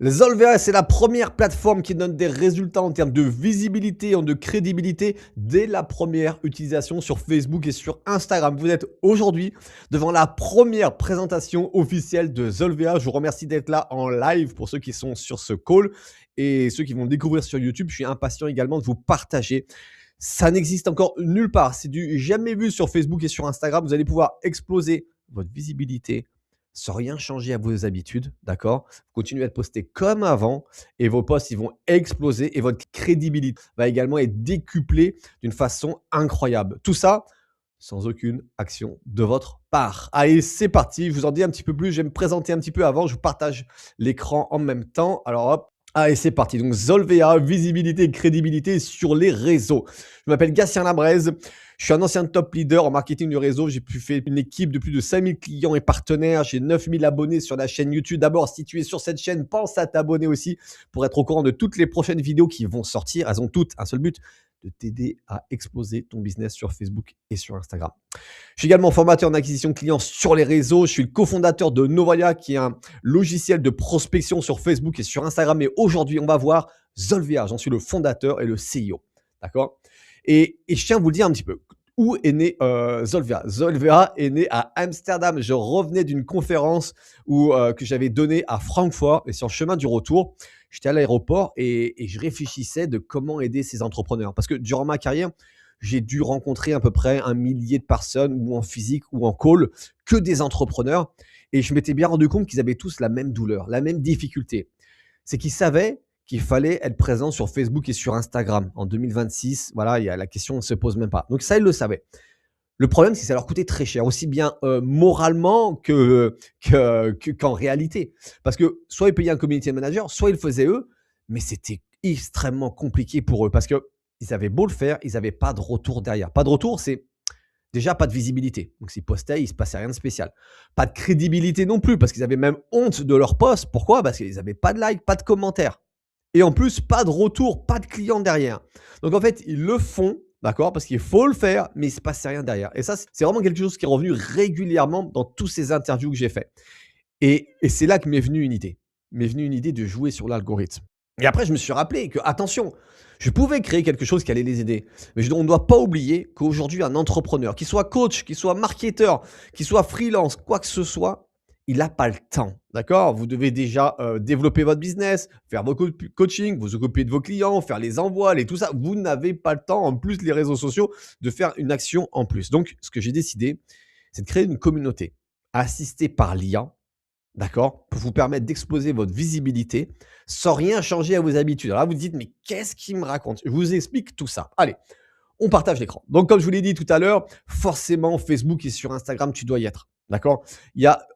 Zolvea, c'est la première plateforme qui donne des résultats en termes de visibilité, de crédibilité dès la première utilisation sur Facebook et sur Instagram. Vous êtes aujourd'hui devant la première présentation officielle de Zolvea. Je vous remercie d'être là en live pour ceux qui sont sur ce call et ceux qui vont le découvrir sur YouTube. Je suis impatient également de vous partager. Ça n'existe encore nulle part. C'est du jamais vu sur Facebook et sur Instagram. Vous allez pouvoir exploser votre visibilité sans rien changer à vos habitudes, d'accord? Continuez à poster comme avant et vos posts, ils vont exploser et votre crédibilité va également être décuplée d'une façon incroyable. Tout ça sans aucune action de votre part. Allez, c'est parti. Je vous en dis un petit peu plus. Je vais me présenter un petit peu avant. Je vous partage l'écran en même temps. Alors hop. Allez, c'est parti. Donc Zolvea, visibilité et crédibilité sur les réseaux. Je m'appelle Gatien Labrèze. Je suis un ancien top leader en marketing du réseau. J'ai pu faire une équipe de plus de 5000 clients et partenaires. J'ai 9000 abonnés sur la chaîne YouTube. D'abord, si tu es sur cette chaîne, pense à t'abonner aussi pour être au courant de toutes les prochaines vidéos qui vont sortir. Elles ont toutes un seul but, de t'aider à exploser ton business sur Facebook et sur Instagram. Je suis également formateur en acquisition client sur les réseaux. Je suis le cofondateur de Novalia, qui est un logiciel de prospection sur Facebook et sur Instagram. Mais aujourd'hui, on va voir Zolvea. J'en suis le fondateur et le CEO. D'accord? Et je tiens à vous le dire un petit peu. Où est né Zolvea? Zolvea est né à Amsterdam. Je revenais d'une conférence que j'avais donnée à Francfort. Et sur le chemin du retour, j'étais à l'aéroport et je réfléchissais de comment aider ces entrepreneurs. Parce que durant ma carrière, j'ai dû rencontrer à peu près 1 millier de personnes, ou en physique ou en call, que des entrepreneurs. Et je m'étais bien rendu compte qu'ils avaient tous la même douleur, la même difficulté. C'est qu'ils savaient qu'il fallait être présent sur Facebook et sur Instagram. En 2026, voilà, la question ne se pose même pas. Donc ça, ils le savaient. Le problème, c'est que ça leur coûtait très cher, aussi bien moralement qu'en réalité. Parce que soit ils payaient un community manager, soit ils le faisaient eux, mais c'était extrêmement compliqué pour eux parce qu'ils avaient beau le faire, ils n'avaient pas de retour derrière. Pas de retour, c'est déjà pas de visibilité. Donc s'ils postaient, il ne se passait rien de spécial. Pas de crédibilité non plus, parce qu'ils avaient même honte de leur post. Pourquoi? Parce qu'ils n'avaient pas de like, pas de commentaires. Et en plus, pas de retour, pas de clients derrière. Donc en fait, ils le font, d'accord, parce qu'il faut le faire, mais il ne se passe rien derrière. Et ça, c'est vraiment quelque chose qui est revenu régulièrement dans tous ces interviews que j'ai fait. Et c'est là que m'est venue une idée. M'est venue une idée de jouer sur l'algorithme. Et après, je me suis rappelé que, attention, je pouvais créer quelque chose qui allait les aider. Mais on ne doit pas oublier qu'aujourd'hui, un entrepreneur, qu'il soit coach, qu'il soit marketeur, qu'il soit freelance, quoi que ce soit, il n'a pas le temps. D'accord? Vous devez déjà développer votre business, faire vos coachings, vous occuper de vos clients, faire les envois, tout ça. Vous n'avez pas le temps, en plus les réseaux sociaux, de faire une action en plus. Donc, ce que j'ai décidé, c'est de créer une communauté assistée par l'IA, d'accord, pour vous permettre d'exploser votre visibilité sans rien changer à vos habitudes. Alors là, vous dites, mais qu'est-ce qu'il me raconte? Je vous explique tout ça. Allez, on partage l'écran. Donc, comme je vous l'ai dit tout à l'heure, forcément, Facebook et sur Instagram, tu dois y être. D'accord?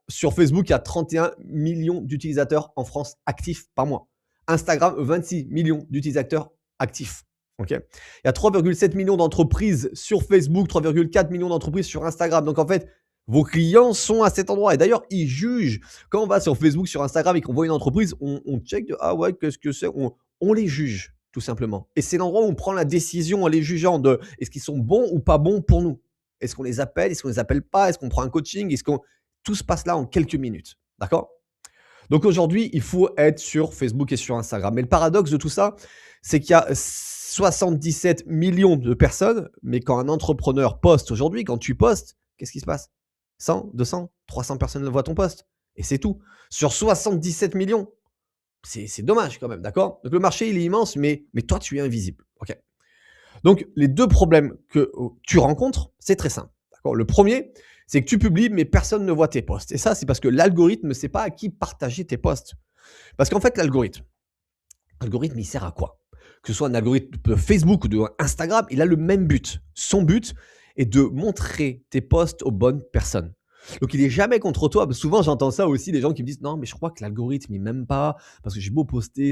Sur Facebook, il y a 31 millions d'utilisateurs en France actifs par mois. Instagram, 26 millions d'utilisateurs actifs. OK? Il y a 3,7 millions d'entreprises sur Facebook, 3,4 millions d'entreprises sur Instagram. Donc, en fait, vos clients sont à cet endroit. Et d'ailleurs, ils jugent. Quand on va sur Facebook, sur Instagram et qu'on voit une entreprise, on check de ah ouais, qu'est-ce que c'est? On les juge, tout simplement. Et c'est l'endroit où on prend la décision en les jugeant de est-ce qu'ils sont bons ou pas bons pour nous? Est-ce qu'on les appelle? Est-ce qu'on les appelle pas? Est-ce qu'on prend un coaching? Tout se passe là en quelques minutes. D'accord? Donc aujourd'hui, il faut être sur Facebook et sur Instagram. Mais le paradoxe de tout ça, c'est qu'il y a 77 millions de personnes, mais quand un entrepreneur poste aujourd'hui, quand tu postes, qu'est-ce qui se passe? 100, 200, 300 personnes voient ton post. Et c'est tout. Sur 77 millions, c'est dommage quand même, d'accord? Donc le marché, il est immense, mais toi, tu es invisible. OK. Donc les deux problèmes que tu rencontres, c'est très simple. D'accord? Le premier, c'est que tu publies, mais personne ne voit tes posts. Et ça, c'est parce que l'algorithme ne sait pas à qui partager tes posts. Parce qu'en fait, l'algorithme, il sert à quoi? Que ce soit un algorithme de Facebook ou de Instagram, il a le même but. Son but est de montrer tes posts aux bonnes personnes. Donc, il n'est jamais contre toi. Souvent, j'entends ça aussi, des gens qui me disent non, mais je crois que l'algorithme, il m'aime pas parce que j'ai beau poster.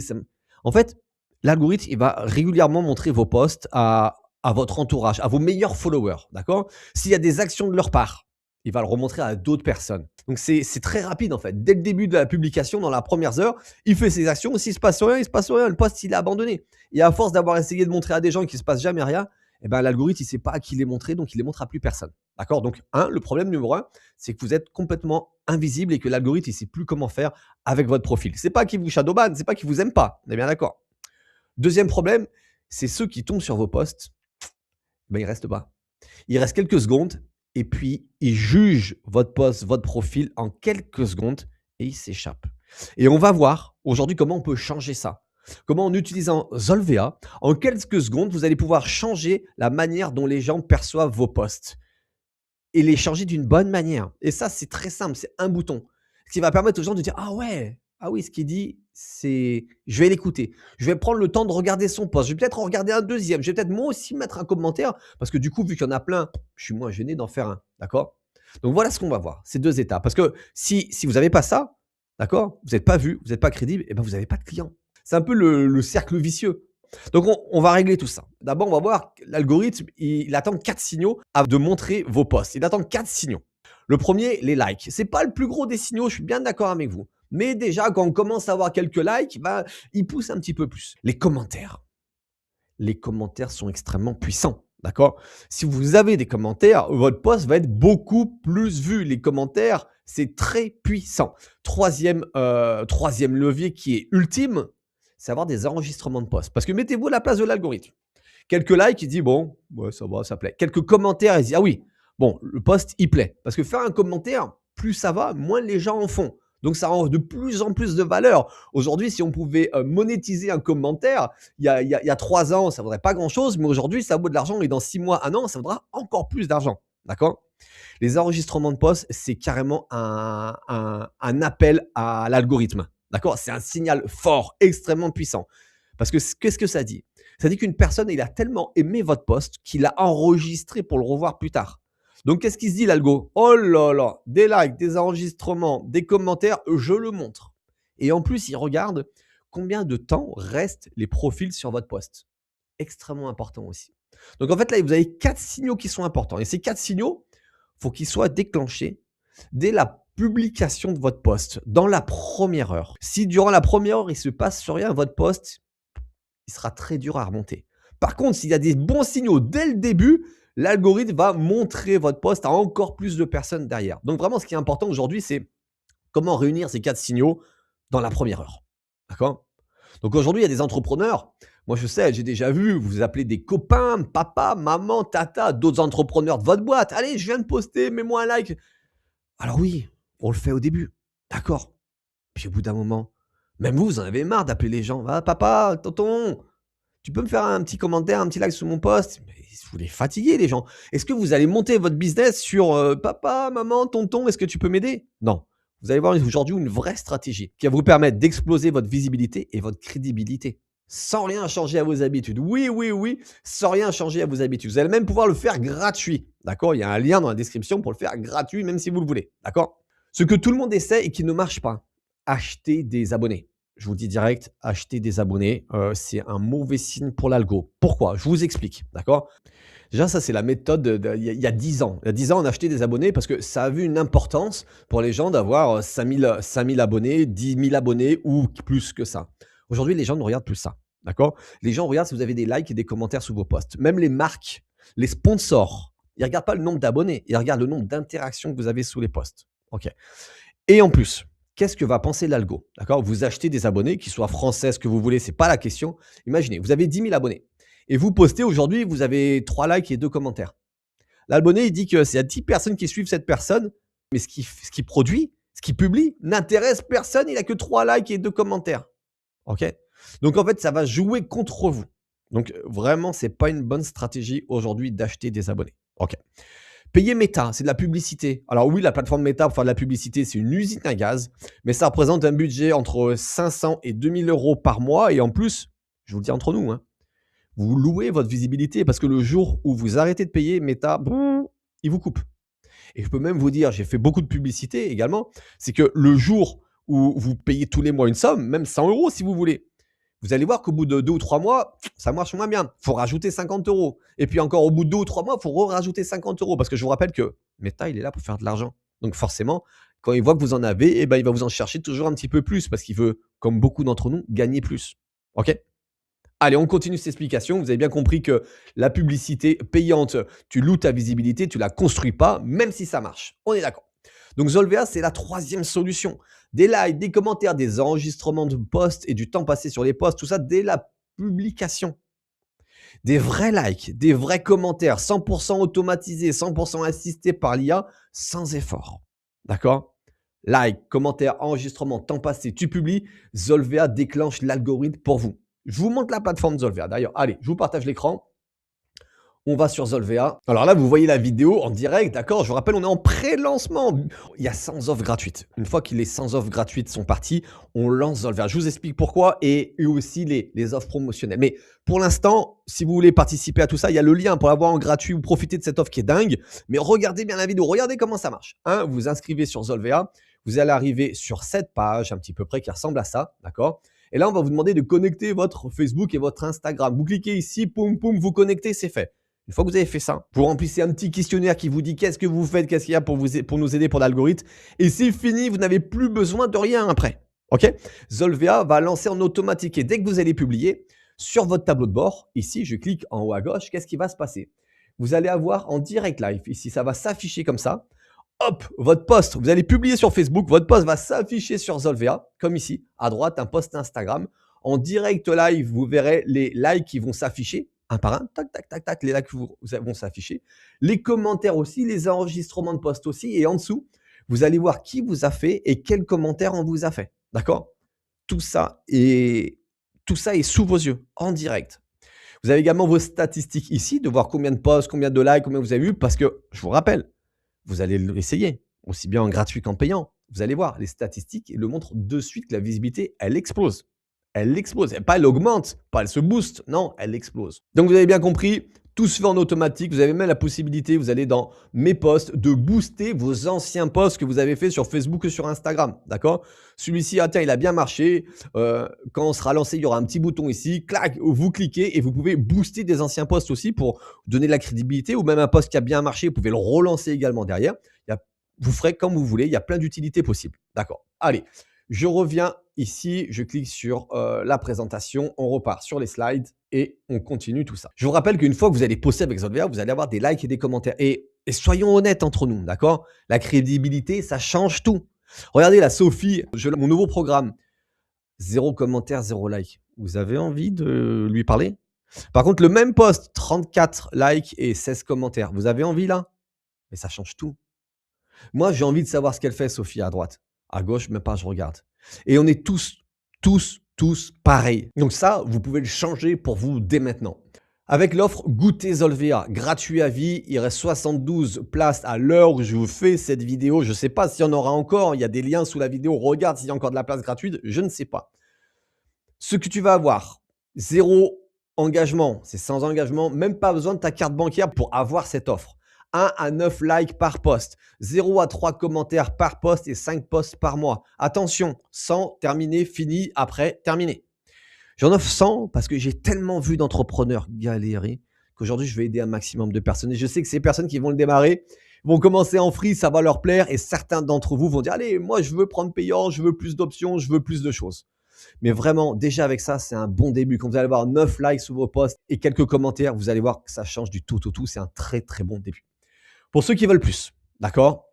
En fait, l'algorithme, il va régulièrement montrer vos posts à votre entourage, à vos meilleurs followers. D'accord? S'il y a des actions de leur part, il va le remontrer à d'autres personnes. Donc, c'est très rapide en fait. Dès le début de la publication, dans la première heure, il fait ses actions. S'il ne se passe rien, il ne se passe rien. Le post, il est abandonné. Et à force d'avoir essayé de montrer à des gens qu'il ne se passe jamais rien, eh ben, l'algorithme, il ne sait pas à qui les montrer, donc il les montre à plus personne. D'accord? Donc, le problème numéro un, c'est que vous êtes complètement invisible et que l'algorithme, il ne sait plus comment faire avec votre profil. C'est pas qu'il vous shadowban, c'est pas qu'il vous aime pas. On est bien d'accord? Deuxième problème, c'est ceux qui tombent sur vos posts, ben, ils restent pas. Ils restent quelques secondes et puis ils jugent votre post, votre profil en quelques secondes et ils s'échappent. Et on va voir aujourd'hui comment on peut changer ça. Comment en utilisant Zolvea, en quelques secondes, vous allez pouvoir changer la manière dont les gens perçoivent vos posts et les changer d'une bonne manière. Et ça, c'est très simple, c'est un bouton. Ce qui va permettre aux gens de dire: «Ah ouais, ah oui, ce qu'il dit, c'est je vais l'écouter. Je vais prendre le temps de regarder son post. Je vais peut-être en regarder un deuxième. Je vais peut-être moi aussi mettre un commentaire» parce que du coup, vu qu'il y en a plein, je suis moins gêné d'en faire un, d'accord? Donc voilà ce qu'on va voir, ces 2 étapes. Parce que si vous n'avez pas ça, d'accord, vous n'êtes pas vu, vous n'êtes pas crédible et ben, vous n'avez pas de clients. C'est un peu le cercle vicieux. Donc on va régler tout ça. D'abord, on va voir que l'algorithme, il attend 4 signaux avant de montrer vos posts. Il attend 4 signaux. Le premier, les likes. C'est pas le plus gros des signaux, je suis bien d'accord avec vous. Mais déjà, quand on commence à avoir quelques likes, bah, il pousse un petit peu plus. Les commentaires. Les commentaires sont extrêmement puissants. D'accord? Si vous avez des commentaires, votre post va être beaucoup plus vu. Les commentaires, c'est très puissant. Troisième levier qui est ultime, c'est avoir des enregistrements de posts. Parce que mettez-vous à la place de l'algorithme. Quelques likes, il dit bon, ouais, ça va, ça plaît. Quelques commentaires, il dit ah oui, bon, le post, il plaît. Parce que faire un commentaire, plus ça va, moins les gens en font. Donc ça rend de plus en plus de valeur. Aujourd'hui, si on pouvait monétiser un commentaire, il y a 3 ans, ça ne vaudrait pas grand-chose, mais aujourd'hui, ça vaut de l'argent et dans 6 mois, 1 an, ça vaudra encore plus d'argent. D'accord? Les enregistrements de posts, c'est carrément un appel à l'algorithme. D'accord? C'est un signal fort, extrêmement puissant. Parce que qu'est-ce que ça dit? Ça dit qu'une personne, il a tellement aimé votre post qu'il l'a enregistré pour le revoir plus tard. Donc, qu'est-ce qu'il se dit, l'algo? Oh là là, des likes, des enregistrements, des commentaires, je le montre. Et en plus, il regarde combien de temps restent les profils sur votre post. Extrêmement important aussi. Donc, en fait, là, vous avez 4 signaux qui sont importants. Et ces 4 signaux, il faut qu'ils soient déclenchés dès la publication de votre post, dans la première heure. Si durant la première heure, il se passe sur rien, votre post, il sera très dur à remonter. Par contre, s'il y a des bons signaux dès le début, l'algorithme va montrer votre post à encore plus de personnes derrière. Donc vraiment, ce qui est important aujourd'hui, c'est comment réunir ces 4 signaux dans la première heure. D'accord? Donc aujourd'hui, il y a des entrepreneurs. Moi, je sais, j'ai déjà vu, vous appelez des copains, papa, maman, tata, d'autres entrepreneurs de votre boîte. Allez, je viens de poster, mets-moi un like. Alors oui, on le fait au début. D'accord. Puis au bout d'un moment, même vous, vous en avez marre d'appeler les gens. Ah, papa, tonton, tu peux me faire un petit commentaire, un petit like sur mon post? Mais vous les fatiguez, les gens. Est-ce que vous allez monter votre business sur papa, maman, tonton, est-ce que tu peux m'aider? Non. Vous allez voir aujourd'hui une vraie stratégie qui va vous permettre d'exploser votre visibilité et votre crédibilité sans rien changer à vos habitudes. Oui, oui, oui, sans rien changer à vos habitudes. Vous allez même pouvoir le faire gratuit. D'accord? Il y a un lien dans la description pour le faire gratuit, même si vous le voulez. D'accord? Ce que tout le monde essaie et qui ne marche pas, acheter des abonnés. Je vous le dis direct, acheter des abonnés, c'est un mauvais signe pour l'algo. Pourquoi? Je vous explique, d'accord? Déjà, ça, c'est la méthode il y a 10 ans. Il y a 10 ans, on achetait des abonnés parce que ça a vu une importance pour les gens d'avoir 5 000 abonnés, 10 000 abonnés ou plus que ça. Aujourd'hui, les gens ne regardent plus ça, d'accord? Les gens regardent si vous avez des likes et des commentaires sous vos posts. Même les marques, les sponsors, ils ne regardent pas le nombre d'abonnés, ils regardent le nombre d'interactions que vous avez sous les posts. OK. Et en plus, qu'est-ce que va penser l'algo? D'accord? Vous achetez des abonnés, qu'ils soient français, ce que vous voulez, c'est pas la question. Imaginez, vous avez 10 000 abonnés et vous postez aujourd'hui, vous avez 3 likes et 2 commentaires. L'abonné, il dit que s'il y a 10 personnes qui suivent cette personne, mais ce qu'il produit, ce qu'il publie, n'intéresse personne, il a que 3 likes et 2 commentaires. OK? Donc en fait, ça va jouer contre vous. Donc vraiment, c'est pas une bonne stratégie aujourd'hui d'acheter des abonnés. OK. Payer Meta, c'est de la publicité. Alors oui, la plateforme Meta pour faire de la publicité, c'est une usine à gaz, mais ça représente un budget entre 500 et 2 000 € par mois. Et en plus, je vous le dis entre nous, hein, vous louez votre visibilité parce que le jour où vous arrêtez de payer, Meta, il vous coupe. Et je peux même vous dire, j'ai fait beaucoup de publicité également, c'est que le jour où vous payez tous les mois une somme, même 100 € si vous voulez, vous allez voir qu'au bout de 2 ou 3 mois, ça marche moins bien. Il faut rajouter 50 €. Et puis encore au bout de 2 ou 3 mois, il faut rajouter 50 € parce que je vous rappelle que Meta, il est là pour faire de l'argent. Donc forcément, quand il voit que vous en avez, eh ben, il va vous en chercher toujours un petit peu plus parce qu'il veut, comme beaucoup d'entre nous, gagner plus. OK? Allez, on continue cette explication. Vous avez bien compris que la publicité payante, tu loues ta visibilité, tu la construis pas, même si ça marche. On est d'accord. Donc Zolvea, c'est la troisième solution. Des likes, des commentaires, des enregistrements de posts et du temps passé sur les posts, tout ça dès la publication. Des vrais likes, des vrais commentaires, 100% automatisés, 100% assistés par l'IA, sans effort. D'accord? Like, commentaire, enregistrement, temps passé, tu publies, Zolvea déclenche l'algorithme pour vous. Je vous montre la plateforme Zolvea. D'ailleurs, allez, je vous partage l'écran. On va sur Zolvea. Alors là, vous voyez la vidéo en direct, d'accord? Je vous rappelle, on est en pré-lancement. Il y a 100 offres gratuites. Une fois que les 100 offres gratuites sont parties, on lance Zolvea. Je vous explique pourquoi et aussi les offres promotionnelles. Mais pour l'instant, si vous voulez participer à tout ça, il y a le lien pour l'avoir en gratuit ou profiter de cette offre qui est dingue. Mais regardez bien la vidéo, regardez comment ça marche. Vous vous inscrivez sur Zolvea. Vous allez arriver sur cette page, un petit peu près, qui ressemble à ça, d'accord? Et là, on va vous demander de connecter votre Facebook et votre Instagram. Vous cliquez ici, poum, poum, vous connectez, c'est fait. Une fois que vous avez fait ça, vous remplissez un petit questionnaire qui vous dit qu'est-ce que vous faites, qu'est-ce qu'il y a pour nous aider pour l'algorithme. Et c'est fini, vous n'avez plus besoin de rien après. OK? Zolvea va lancer en automatique. Et dès que vous allez publier, sur votre tableau de bord, ici, je clique en haut à gauche, qu'est-ce qui va se passer? Vous allez avoir en direct live, ici, ça va s'afficher comme ça. Hop, votre post, vous allez publier sur Facebook, votre post va s'afficher sur Zolvea, comme ici, à droite, un post Instagram. En direct live, vous verrez les likes qui vont s'afficher un par un, tac, tac, tac, tac, les likes vont s'afficher. Les commentaires aussi, les enregistrements de posts aussi. Et en dessous, vous allez voir qui vous a fait et quel commentaire on vous a fait. D'accord? Tout ça est, tout ça est sous vos yeux, en direct. Vous avez également vos statistiques ici, de voir combien de posts, combien de likes, combien vous avez eu, parce que, je vous rappelle, vous allez l'essayer, aussi bien en gratuit qu'en payant. Vous allez voir, les statistiques le montrent de suite que la visibilité, elle explose. Elle explose. Pas elle augmente, pas elle se booste. Non, elle explose. Donc vous avez bien compris, tout se fait en automatique. Vous avez même la possibilité, vous allez dans mes posts, de booster vos anciens posts que vous avez fait sur Facebook ou sur Instagram. D'accord? Celui-ci, tiens, il a bien marché. Quand on sera lancé, il y aura un petit bouton ici. Clac, vous cliquez et vous pouvez booster des anciens posts aussi pour donner de la crédibilité ou même un post qui a bien marché. Vous pouvez le relancer également derrière. Vous ferez comme vous voulez. Il y a plein d'utilités possibles. D'accord? Allez, je reviens ici, je clique sur la présentation, on repart sur les slides et on continue tout ça. Je vous rappelle qu'une fois que vous allez poster avec Zolvea, vous allez avoir des likes et des commentaires. Et soyons honnêtes entre nous, d'accord? La crédibilité, ça change tout. Regardez la Sophie, mon nouveau programme. 0 commentaire, 0 like. Vous avez envie de lui parler? Par contre, le même post, 34 likes et 16 commentaires. Vous avez envie là? Mais ça change tout. Moi, j'ai envie de savoir ce qu'elle fait, Sophie, à droite. À gauche, même pas, je regarde. Et on est tous pareils. Donc ça, vous pouvez le changer pour vous dès maintenant. Avec l'offre Goûter Zolvea, gratuit à vie, il reste 72 places à l'heure où je vous fais cette vidéo. Je ne sais pas s'il y en aura encore, il y a des liens sous la vidéo, regarde s'il y a encore de la place gratuite, je ne sais pas. Ce que tu vas avoir, 0 engagement, c'est sans engagement, même pas besoin de ta carte bancaire pour avoir cette offre. 1 à 9 likes par post, 0 à 3 commentaires par post et 5 posts par mois. Attention, 100, terminé, fini, après, terminé. J'en offre 100 parce que j'ai tellement vu d'entrepreneurs galérer qu'aujourd'hui, je vais aider un maximum de personnes. Et je sais que ces personnes qui vont le démarrer vont commencer en free, ça va leur plaire. Et certains d'entre vous vont dire, allez, moi, je veux prendre payant, je veux plus d'options, je veux plus de choses. Mais vraiment, déjà avec ça, c'est un bon début. Quand vous allez avoir 9 likes sur vos posts et quelques commentaires, vous allez voir que ça change du tout au tout. C'est un très, très bon début. Pour ceux qui veulent plus, d'accord?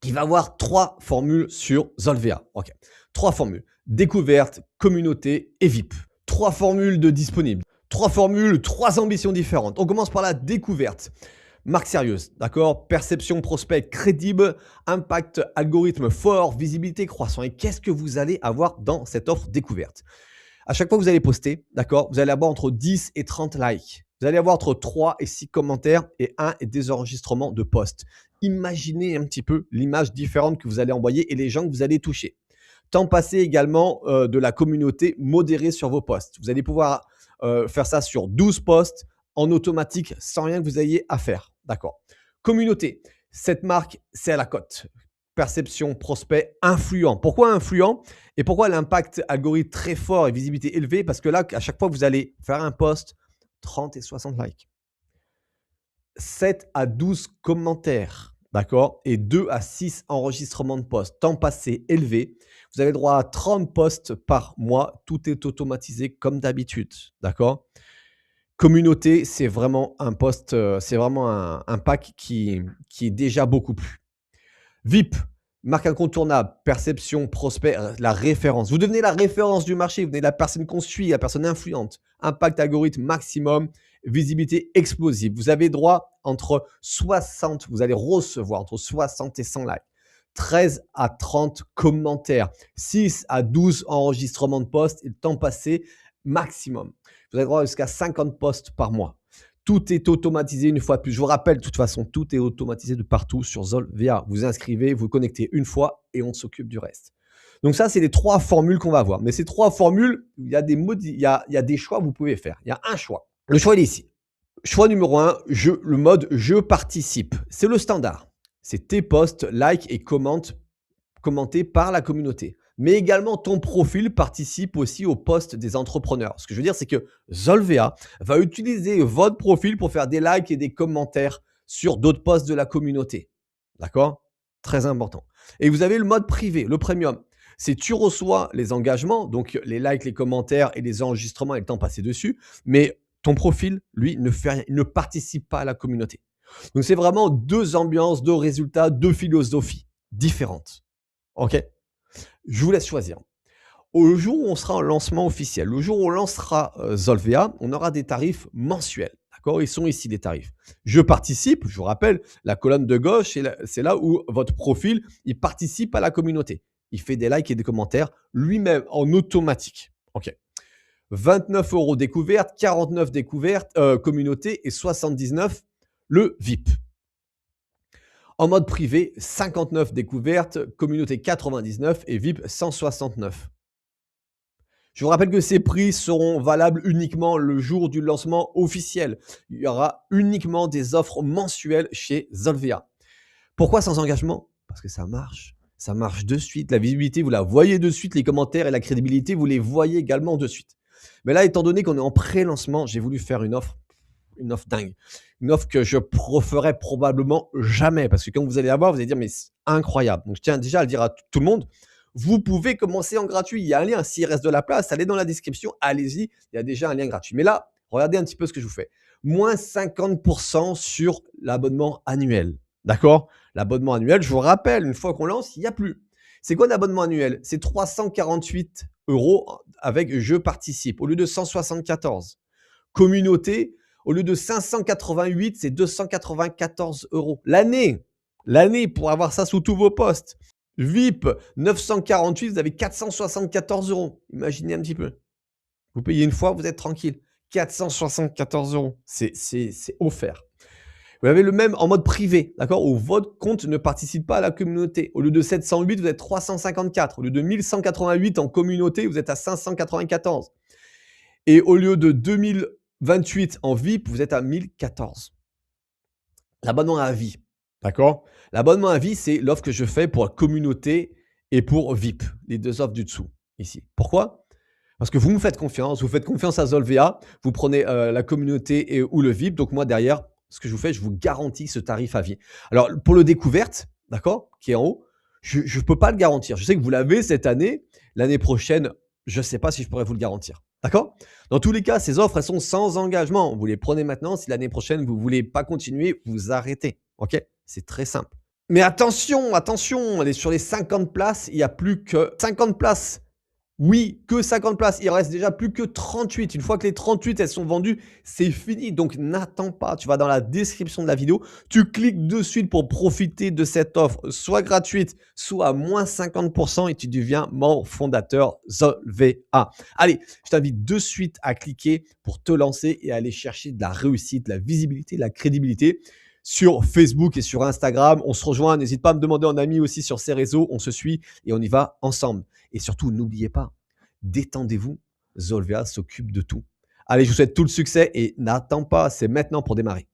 Il va y avoir 3 formules sur Zolvea. OK. 3 formules. Découverte, communauté et VIP. 3 formules de disponibles. 3 formules, 3 ambitions différentes. On commence par la découverte. Marque sérieuse, d'accord? Perception prospect crédible, impact algorithme fort, visibilité croissant. Et qu'est-ce que vous allez avoir dans cette offre découverte? À chaque fois que vous allez poster, d'accord, vous allez avoir entre 10 et 30 likes. Vous allez avoir entre 3 et 6 commentaires et 1 et des enregistrements de posts. Imaginez un petit peu l'image différente que vous allez envoyer et les gens que vous allez toucher. Temps passé également de la communauté modérée sur vos posts. Vous allez pouvoir faire ça sur 12 posts en automatique sans rien que vous ayez à faire. D'accord. Communauté, cette marque, c'est à la cote. Perception, prospect, influent. Pourquoi influent? Et pourquoi l'impact algorithme très fort et visibilité élevée? Parce que là, à chaque fois que vous allez faire un post, 30 et 60 likes. 7 à 12 commentaires. d'accord? Et 2 à 6 enregistrements de posts, temps passé élevé. Vous avez le droit à 30 posts par mois. Tout est automatisé comme d'habitude, d'accord? Communauté, c'est vraiment un post, c'est vraiment un pack qui est déjà beaucoup plus. VIP, marque incontournable, perception, prospect, la référence. Vous devenez la référence du marché, vous devenez la personne qu'on suit, la personne influente. Impact algorithme maximum, visibilité explosive. Vous avez droit entre 60, vous allez recevoir entre 60 et 100 likes. 13 à 30 commentaires, 6 à 12 enregistrements de posts et le temps passé maximum. Vous avez droit jusqu'à 50 posts par mois. Tout est automatisé une fois de plus. Je vous rappelle, de toute façon, tout est automatisé de partout sur Zolvea. Vous inscrivez, vous connectez une fois et on s'occupe du reste. Donc ça, c'est les 3 formules qu'on va voir. Mais ces 3 formules, il y a des choix que vous pouvez faire. Il y a un choix. Le choix, il est ici. Choix numéro 1, le mode je participe. C'est le standard. C'est tes posts, likes et commentés par la communauté. Mais également, ton profil participe aussi au post des entrepreneurs. Ce que je veux dire, c'est que Zolvea va utiliser votre profil pour faire des likes et des commentaires sur d'autres posts de la communauté. D'accord? Très important. Et vous avez le mode privé, le premium. C'est tu reçois les engagements, donc les likes, les commentaires et les enregistrements et le temps passé dessus, mais ton profil, lui, ne fait rien, il ne participe pas à la communauté. Donc c'est vraiment 2 ambiances, 2 résultats, 2 philosophies différentes. OK? Je vous laisse choisir. Au jour où on sera en lancement officiel, le jour où on lancera Zolvea, on aura des tarifs mensuels. D'accord? Ils sont ici les tarifs. Je participe, je vous rappelle, la colonne de gauche, c'est là où votre profil, il participe à la communauté. Il fait des likes et des commentaires lui-même en automatique. OK. 29 € découverte, 49 découverte, communauté et 79 le VIP. En mode privé, 59 découvertes, communauté 99 et VIP 169. Je vous rappelle que ces prix seront valables uniquement le jour du lancement officiel. Il y aura uniquement des offres mensuelles chez Zolvea. Pourquoi sans engagement? Parce que ça marche. Ça marche de suite. La visibilité, vous la voyez de suite. Les commentaires et la crédibilité, vous les voyez également de suite. Mais là, étant donné qu'on est en pré-lancement, j'ai voulu faire une offre dingue. Une offre que je ferai probablement jamais. Parce que quand vous allez la voir, vous allez dire, mais c'est incroyable. Donc, je tiens déjà à le dire à tout le monde. Vous pouvez commencer en gratuit. Il y a un lien. S'il reste de la place, allez dans la description. Allez-y. Il y a déjà un lien gratuit. Mais là, regardez un petit peu ce que je vous fais. Moins 50% sur l'abonnement annuel. D'accord? L'abonnement annuel, je vous rappelle, une fois qu'on lance, il n'y a plus. C'est quoi l'abonnement annuel? C'est 348 € avec je participe au lieu de 174. Communauté, au lieu de 588, c'est 294 € l'année. L'année pour avoir ça sous tous vos postes. VIP, 948, vous avez 474 €. Imaginez un petit peu. Vous payez une fois, vous êtes tranquille. 474 €. C'est offert. Vous avez le même en mode privé, d'accord? Où votre compte ne participe pas à la communauté. Au lieu de 708, vous êtes 354. Au lieu de 1188 en communauté, vous êtes à 594. Et au lieu de 2028 en VIP, vous êtes à 1014. L'abonnement à vie, d'accord? L'abonnement à vie, c'est l'offre que je fais pour la communauté et pour VIP, les 2 offres du dessous, ici. Pourquoi? Parce que vous me faites confiance à Zolvea, vous prenez la communauté ou le VIP. Donc moi, derrière, ce que je vous fais, je vous garantis ce tarif à vie. Alors, pour le découverte, d'accord, qui est en haut, je ne peux pas le garantir. Je sais que vous l'avez cette année. L'année prochaine, je ne sais pas si je pourrais vous le garantir. D'accord? Dans tous les cas, ces offres, elles sont sans engagement. Vous les prenez maintenant. Si l'année prochaine, vous ne voulez pas continuer, vous arrêtez. OK? C'est très simple. Mais attention, attention, sur les 50 places, il n'y a plus que 50 places. Oui, que 50 places. Il reste déjà plus que 38. Une fois que les 38, elles sont vendues, c'est fini. Donc, n'attends pas. Tu vas dans la description de la vidéo. Tu cliques de suite pour profiter de cette offre, soit gratuite, soit à moins 50% et tu deviens membre fondateur Zolvea. Allez, je t'invite de suite à cliquer pour te lancer et aller chercher de la réussite, de la visibilité, de la crédibilité sur Facebook et sur Instagram. On se rejoint. N'hésite pas à me demander en ami aussi sur ces réseaux. On se suit et on y va ensemble. Et surtout, n'oubliez pas, détendez-vous, Zolvea s'occupe de tout. Allez, je vous souhaite tout le succès et n'attends pas, c'est maintenant pour démarrer.